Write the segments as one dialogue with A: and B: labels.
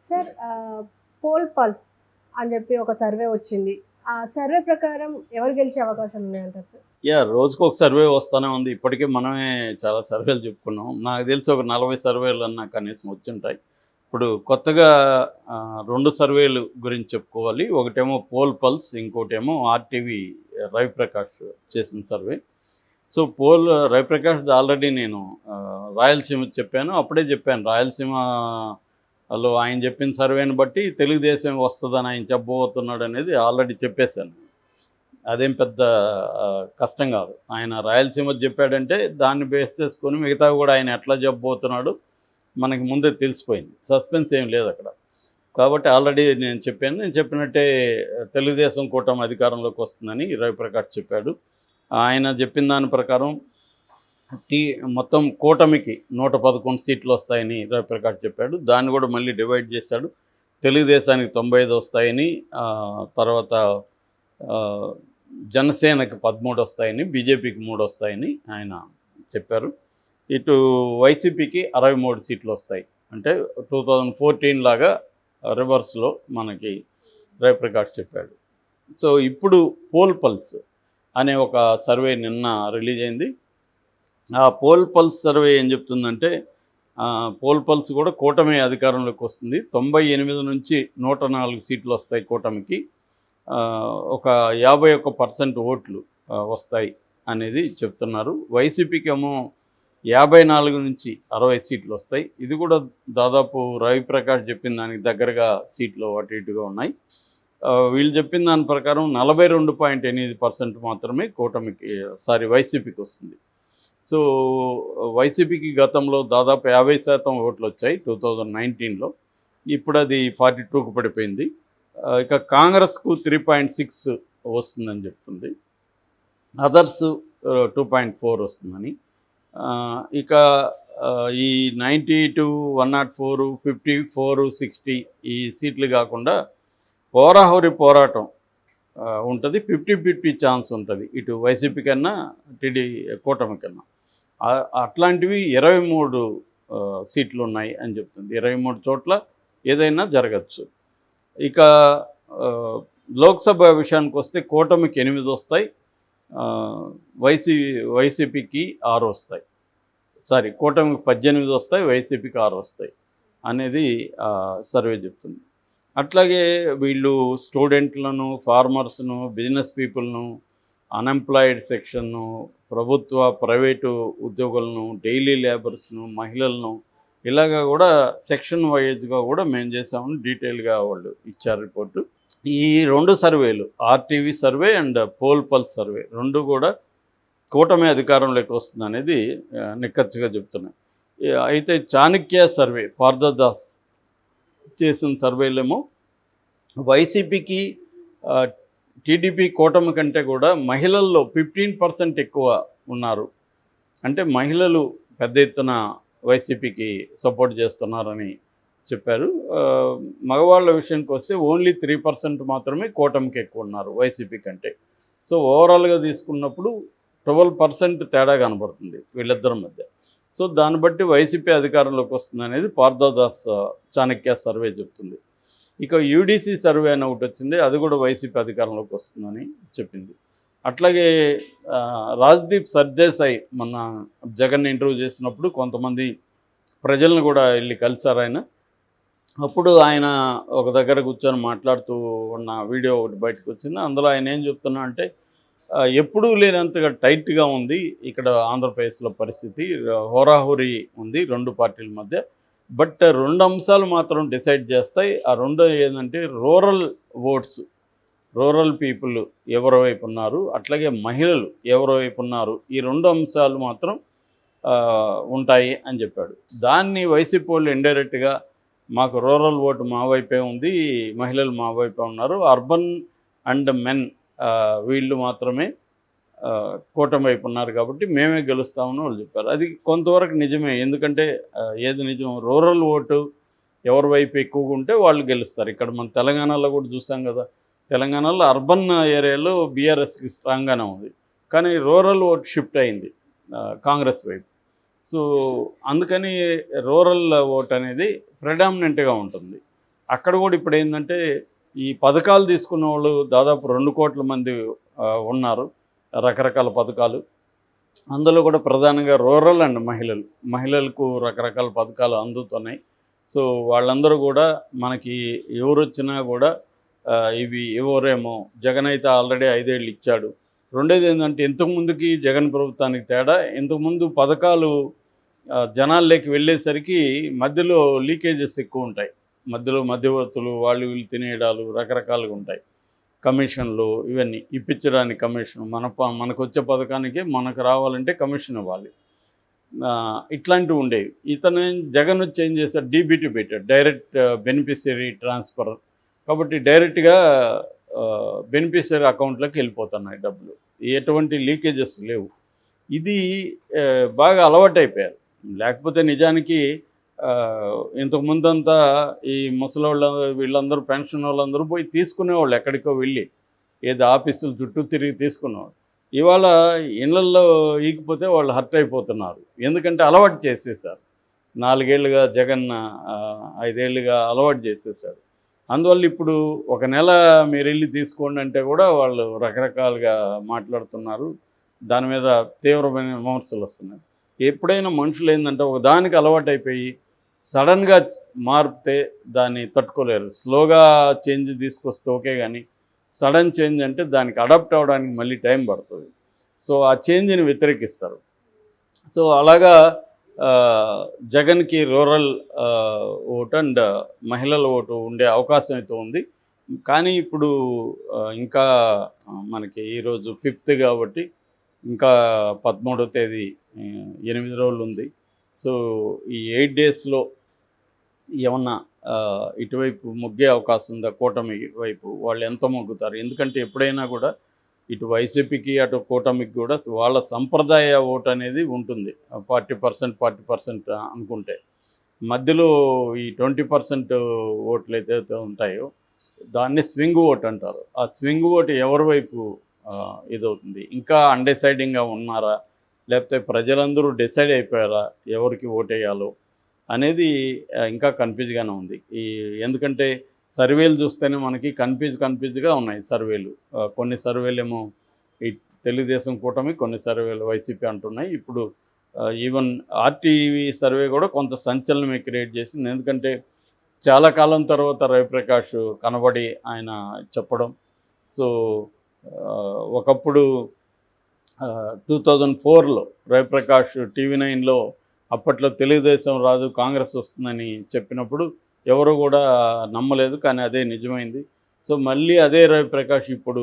A: Sir poll pulse అని చెప్పి ఒక సర్వే వచ్చింది. ఆ సర్వే ప్రకారం ఎవరు గెలిచే అవకాశాలు ఉన్నాయంటారు సార్?
B: రోజుకు ఒక సర్వే వస్తూనే ఉంది. ఇప్పటికే మనమే చాలా సర్వేలు చెప్పుకున్నాం. నాకు తెలిసి ఒక 40 సర్వేలన్నా కనీసం వచ్చుంటాయి. ఇప్పుడు కొత్తగా 2 సర్వేలు గురించి చెప్పుకోవాలి. ఒకటేమో పోల్ పల్స్, ఇంకోటేమో ఆర్టీవీ రవిప్రకాష్ చేసిన సర్వే. సో, రవిప్రకాష్‌ది ఆల్రెడీ నేను రాయలసీమది చెప్పాను. అప్పుడే చెప్పాను. రాయలసీమలో ఆయన చెప్పిన సర్వేని బట్టి తెలుగుదేశం వస్తదని ఆయన చెప్పబోతున్నాడనేది ఆల్రెడీ చెప్పేశాను. అదేం పెద్ద కష్టం కాదు. ఆయన రాయలసీమది చెప్పాడంటే దాన్ని బేస్ చేసుకొని మిగతావి కూడా ఆయన ఎట్లా చెప్పబోతున్నాడు మనకి ముందే తెలిసిపోయింది. సస్పెన్స్ ఏం లేదు అక్కడ. కాబట్టి ఆల్రెడీ నేను చెప్పాను. నేను చెప్పినట్టే తెలుగుదేశం కూటమి అధికారంలోకి వస్తుందని రవిప్రకాష్ చెప్పాడు. ఆయన చెప్పిన దాని ప్రకారం మొత్తం కూటమికి 111 సీట్లు వస్తాయని రవిప్రకాష్ చెప్పాడు. దాన్ని కూడా మళ్ళీ డివైడ్ చేశాడు. తెలుగుదేశానికి 95 వస్తాయని, తర్వాత జనసేనకి 13 వస్తాయని, బీజేపీకి 3 వస్తాయని ఆయన చెప్పారు. ఇటు వైసీపీకి 63 సీట్లు వస్తాయి. అంటే 2014 లాగా రివర్స్లో మనకి రవిప్రకాష్ చెప్పాడు. సో, ఇప్పుడు పోల్ పల్స్ అనే ఒక సర్వే నిన్న రిలీజ్ అయింది. ఆ పోల్ పల్స్ సర్వే ఏం చెప్తుందంటే, పోల్ పల్స్ కూడా కూటమి అధికారంలోకి వస్తుంది. 98 నుంచి 104 సీట్లు వస్తాయి కూటమికి. ఒక 51% ఓట్లు వస్తాయి అనేది చెప్తున్నారు. వైసీపీకి ఏమో 54 నుంచి 60 సీట్లు వస్తాయి. ఇది కూడా దాదాపు రవిప్రకాష్ చెప్పిన దానికి దగ్గరగా సీట్లు అటు ఇటుగా ఉన్నాయి. వీళ్ళు చెప్పిన దాని ప్రకారం 42.8% మాత్రమే వైసీపీకి వస్తుంది. సో, వైసీపీకి గతంలో దాదాపు 50% ఓట్లు వచ్చాయి 2019లో. ఇప్పుడు అది 42కు పడిపోయింది. ఇక కాంగ్రెస్కు 3.6 వస్తుందని చెప్తుంది. అదర్స్ 2.4 వస్తుందని. ఇక ఈ 90 104, 54, 60 ఈ సీట్లు కాకుండా హోరాహోరీ పోరాటం ఉంటుంది. 50-50 ఛాన్స్ ఉంటుంది ఇటు వైసీపీ కన్నా కూటమి కన్నా. అట్లాంటివి 23 సీట్లు ఉన్నాయి అని చెప్తుంది. 23 చోట్ల ఏదైనా జరగచ్చు. ఇక లోక్సభ విషయానికి వస్తే కూటమికి 8 వస్తాయి, వైసీపీకి 6 వస్తాయి. కూటమికి 18 వస్తాయి, వైసీపీకి 6 వస్తాయి అనేది సర్వే చెప్తుంది. అట్లాగే వీళ్ళు స్టూడెంట్లను, ఫార్మర్స్ను, బిజినెస్ పీపుల్ను, అన్ఎంప్లాయిడ్ సెక్షన్ను, ప్రైవేటు ఉద్యోగులను, డైలీ లేబర్స్ను, మహిళలను ఇలాగా కూడా సెక్షన్ వైజ్గా కూడా మేము చేసామని డీటెయిల్గా వాళ్ళు ఇచ్చారు రిపోర్టు. ఈ 2 సర్వేలు, RTV survey and poll pulse survey 2 కూడా కూటమి అధికారంలోకి వస్తుంది అనేది నిక్కచ్చిగా చెప్తున్నాయి. అయితే చాణక్య సర్వే, పార్థదాస్ చేసిన సర్వేలేమో వైసీపీకి టీడీపీ కూటమి కంటే కూడా మహిళల్లో 15% ఎక్కువ ఉన్నారు. అంటే మహిళలు పెద్ద ఎత్తున వైసీపీకి సపోర్ట్ చేస్తున్నారని చెప్పారు. మగవాళ్ళ విషయానికి వస్తే ఓన్లీ 3% మాత్రమే కూటమికి ఎక్కువ ఉన్నారు వైసీపీ కంటే. సో, ఓవరాల్గా తీసుకున్నప్పుడు 12% తేడా కనబడుతుంది వీళ్ళిద్దరి మధ్య. సో, దాన్ని బట్టి వైసీపీ అధికారంలోకి వస్తుంది అనేది పార్థదాస్ చాణక్య సర్వే చెప్తుంది. ఇక యూడీసీ సర్వే అని ఒకటి వచ్చింది. అది కూడా వైసీపీ అధికారంలోకి వస్తుందని చెప్పింది. అట్లాగే రాజ్దీప్ సర్దేశాయ్ మొన్న జగన్ ఇంటర్వ్యూ చేసినప్పుడు కొంతమంది ప్రజలను కూడా వెళ్ళి కలిశారు ఆయన. అప్పుడు ఆయన ఒక దగ్గర కూర్చొని మాట్లాడుతూ ఉన్న వీడియో ఒకటి బయటకు వచ్చింది. అందులో ఆయన ఏం చెప్తున్నా అంటే, ఎప్పుడూ లేనంతగా టైట్గా ఉంది ఇక్కడ ఆంధ్రప్రదేశ్లో పరిస్థితి. హోరాహోరీ ఉంది 2 పార్టీల మధ్య. బట్ 2 అంశాలు మాత్రం డిసైడ్ చేస్తాయి. ఆ 2 ఏంటంటే రూరల్ ఓట్స్, రూరల్ పీపుల్ ఎవరి వైపు ఉన్నారు, అట్లాగే మహిళలు ఎవరి వైపు ఉన్నారు, ఈ 2 అంశాలు మాత్రం ఉంటాయి అని చెప్పాడు. దాన్ని వైసీపీ వాళ్ళు ఇండైరెక్ట్గా మాకు రూరల్ ఓటు మా వైపే ఉంది, మహిళలు మా వైపే ఉన్నారు, అర్బన్ అండ్ మెన్ వీళ్ళు మాత్రమే కూటమి వైపు ఉన్నారు కాబట్టి మేమే గెలుస్తామని వాళ్ళు చెప్పారు. అది కొంతవరకు నిజమే. ఎందుకంటే ఏది నిజం, రూరల్ ఓటు ఎవరి వైపు ఎక్కువగా ఉంటే వాళ్ళు గెలుస్తారు. ఇక్కడ మన తెలంగాణలో కూడా చూసాం కదా, తెలంగాణలో అర్బన్ ఏరియాలో బీఆర్ఎస్కి స్ట్రాంగ్గానే ఉంది, కానీ రూరల్ ఓటు షిఫ్ట్ అయింది కాంగ్రెస్ వైపు. సో, అందుకని రూరల్ ఓట్ అనేది ప్రెడామినెంట్గా ఉంటుంది. అక్కడ కూడా ఇప్పుడు ఏంటంటే ఈ పథకాలు తీసుకున్న వాళ్ళు దాదాపు 2 కోట్ల మంది ఉన్నారు, రకరకాల పథకాలు. అందులో కూడా ప్రధానంగా రూరల్ అండ్ మహిళలకు రకరకాల పథకాలు అందుతున్నాయి. సో వాళ్ళందరూ కూడా మనకి ఎవరొచ్చినా కూడా ఇవి ఇవ్వరేమో, జగన్ అయితే ఆల్రెడీ 5 ఏళ్ళు ఇచ్చాడు. రెండోది ఏంటంటే ఇంతకుముందుకి జగన్ ప్రభుత్వానికి తేడా, ఇంతకుముందు పథకాలు జనాల్లోకి వెళ్ళేసరికి మధ్యలో లీకేజెస్ ఎక్కువ ఉంటాయి. మధ్యలో మధ్యవర్తులు వాళ్ళు వీళ్ళు తినేయడాలు రకరకాలుగా ఉంటాయి. కమిషన్లు ఇవన్నీ ఇప్పించడానికి కమిషన్, మనకు వచ్చే పథకానికి మనకు రావాలంటే కమిషన్ ఇవ్వాలి. ఇట్లాంటివి ఉండేవి. జగన్ వచ్చి ఏం చేశారు, డీబీటీ పెట్టాడు, డైరెక్ట్ బెనిఫిషియరీ ట్రాన్స్ఫర్. కాబట్టి డైరెక్ట్గా బెనిఫిషియరీ అకౌంట్లోకి వెళ్ళిపోతున్నాయి డబ్బులు, ఎటువంటి లీకేజెస్ లేవు. ఇది బాగా అలవాటైపోయారు. లేకపోతే నిజానికి ఇంతకుముందంతా ఈ ముసలోళ్ళ వీళ్ళందరూ పెన్షన్ వాళ్ళందరూ పోయి తీసుకునేవాళ్ళు, ఎక్కడికో వెళ్ళి ఏదో ఆఫీసుల చుట్టూ తిరిగి తీసుకునేవాళ్ళు. ఇవాళ ఇళ్లల్లో ఈగిపోతే వాళ్ళు హర్ట్ అయిపోతున్నారు, ఎందుకంటే అలవాటు చేసేసారు. 4 ఏళ్ళుగా జగన్ 5 ఏళ్ళుగా అలవాటు చేసేసారు. అందువల్ల ఇప్పుడు ఒక నెల మీరు వెళ్ళి తీసుకోండి అంటే కూడా వాళ్ళు రకరకాలుగా మాట్లాడుతున్నారు. దాని మీద తీవ్రమైన విమర్శలు వస్తున్నాయి. ఎప్పుడైనా మనుషులు ఏంటంటే ఒక దానికి అలవాటు అయిపోయి సడన్గా మారితే దాన్ని తట్టుకోలేరు. స్లోగా చేంజ్ తీసుకొస్తే ఓకే, కానీ సడన్ చేంజ్ అంటే దానికి అడాప్ట్ అవ్వడానికి మళ్ళీ టైం పడుతుంది. సో ఆ చేంజ్ని వ్యతిరేకిస్తారు. సో అలాగా జగన్కి రూరల్ ఓటు అండ్ మహిళల ఓటు ఉండే అవకాశం అయితే ఉంది. కానీ ఇప్పుడు ఇంకా మనకి ఈరోజు 5th కాబట్టి ఇంకా 13వ తేదీ 8 రోజులు ఉంది. సో ఈ 8 డేస్లో ఏమన్నా ఇటువైపు మొగ్గే అవకాశం ఉందా, కూటమి వైపు వాళ్ళు ఎంత మొగ్గుతారు? ఎందుకంటే ఎప్పుడైనా కూడా ఇటు వైసీపీకి అటు కూటమికి కూడా వాళ్ళ సంప్రదాయ ఓటు అనేది ఉంటుంది. 40% అనుకుంటే మధ్యలో ఈ 20% ఓట్లు ఏదైతే ఉంటాయో దాన్ని స్వింగ్ ఓట్ అంటారు. ఆ స్వింగ్ ఓటు ఎవరి వైపు ఇదవుతుంది? ఇంకా అన్డిసైడింగ్గా ఉన్నారా, లేకపోతే ప్రజలందరూ డిసైడ్ అయిపోయారా ఎవరికి ఓటేయాలో అనేది ఇంకా కన్ఫ్యూజ్గానే ఉంది. ఎందుకంటే సర్వేలు చూస్తేనే మనకి కన్ఫ్యూజ్గా ఉన్నాయి సర్వేలు. కొన్ని సర్వేలు ఏమో ఈ తెలుగుదేశం కూటమి, కొన్ని సర్వేలు వైసీపీ అంటున్నాయి. ఇప్పుడు ఈవెన్ ఆర్టీవీ సర్వే కూడా కొంత సంచలనమే క్రియేట్ చేసింది. ఎందుకంటే చాలా కాలం తర్వాత రవిప్రకాష్ కనబడి ఆయన చెప్పడం. సో ఒకప్పుడు 2004లో రవిప్రకాష్ TV9లో అప్పట్లో తెలుగుదేశం రాదు కాంగ్రెస్ వస్తుందని చెప్పినప్పుడు ఎవరు కూడా నమ్మలేదు, కానీ అదే నిజమైంది. సో మళ్ళీ అదే రవిప్రకాష్ ఇప్పుడు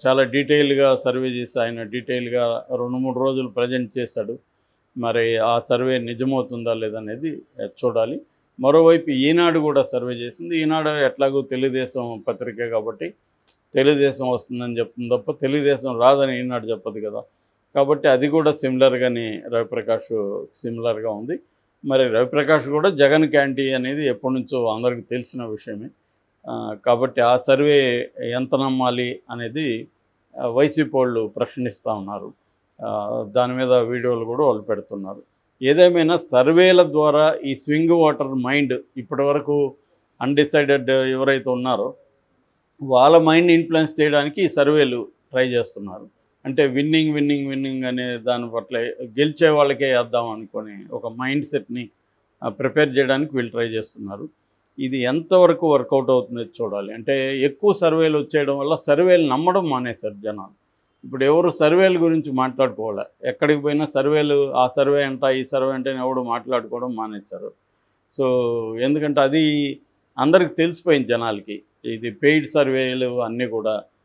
B: చాలా డీటెయిల్గా సర్వే చేసి ఆయన డీటెయిల్గా 2-3 రోజులు ప్రజెంట్ చేశాడు. మరి ఆ సర్వే నిజమవుతుందా లేదనేది చూడాలి. మరోవైపు ఈనాడు కూడా సర్వే చేసింది. ఈనాడు ఎట్లాగో తెలుగుదేశం పత్రికే కాబట్టి తెలుగుదేశం వస్తుందని చెప్తుంది తప్ప తెలుగుదేశం రాదని ఈనాడు చెప్పదు కదా. కాబట్టి అది కూడా సిమిలర్గానే రవిప్రకాష్ సిమిలర్గా ఉంది. మరి రవిప్రకాష్ కూడా జగన్ క్యాంటీ అనేది ఎప్పటి నుంచో అందరికీ తెలిసిన విషయమే. కాబట్టి ఆ సర్వే ఎంత నమ్మాలి అనేది వైసీపీ వాళ్ళు ప్రశ్నిస్తూ ఉన్నారు. దాని మీద వీడియోలు కూడా వాళ్ళు పెడుతున్నారు. ఏదేమైనా సర్వేల ద్వారా ఈ స్వింగ్ ఓటర్ మైండ్ ఇప్పటివరకు అన్డిసైడెడ్ ఎవరైతే ఉన్నారో వాళ్ళ మైండ్ ఇన్ఫ్లుయెన్స్ చేయడానికి ఈ సర్వేలు ట్రై చేస్తున్నారు. అంటే విన్నింగ్ అనే దాని పట్ల గెలిచే వాళ్ళకే వేద్దాం అనుకొని ఒక మైండ్ సెట్ని ప్రిపేర్ చేయడానికి వీళ్ళు ట్రై చేస్తున్నారు. ఇది ఎంతవరకు వర్కౌట్ అవుతుందో చూడాలి. అంటే ఎక్కువ సర్వేలు వచ్చేయడం వల్ల సర్వేలు నమ్మడం మానేశారు జనాలు. ఇప్పుడు ఎవరు సర్వేల గురించి మాట్లాడుకోవాలి, ఎక్కడికి పోయినా సర్వేలు, ఆ సర్వే అంట ఈ సర్వే అంటే ఎవడు మాట్లాడుకోవడం మానేశారు. సో ఎందుకంటే అది అందరికి తెలిసిపోయింది జనాలకి. ఇది పెయిడ్ సర్వేలు అన్నీ కూడా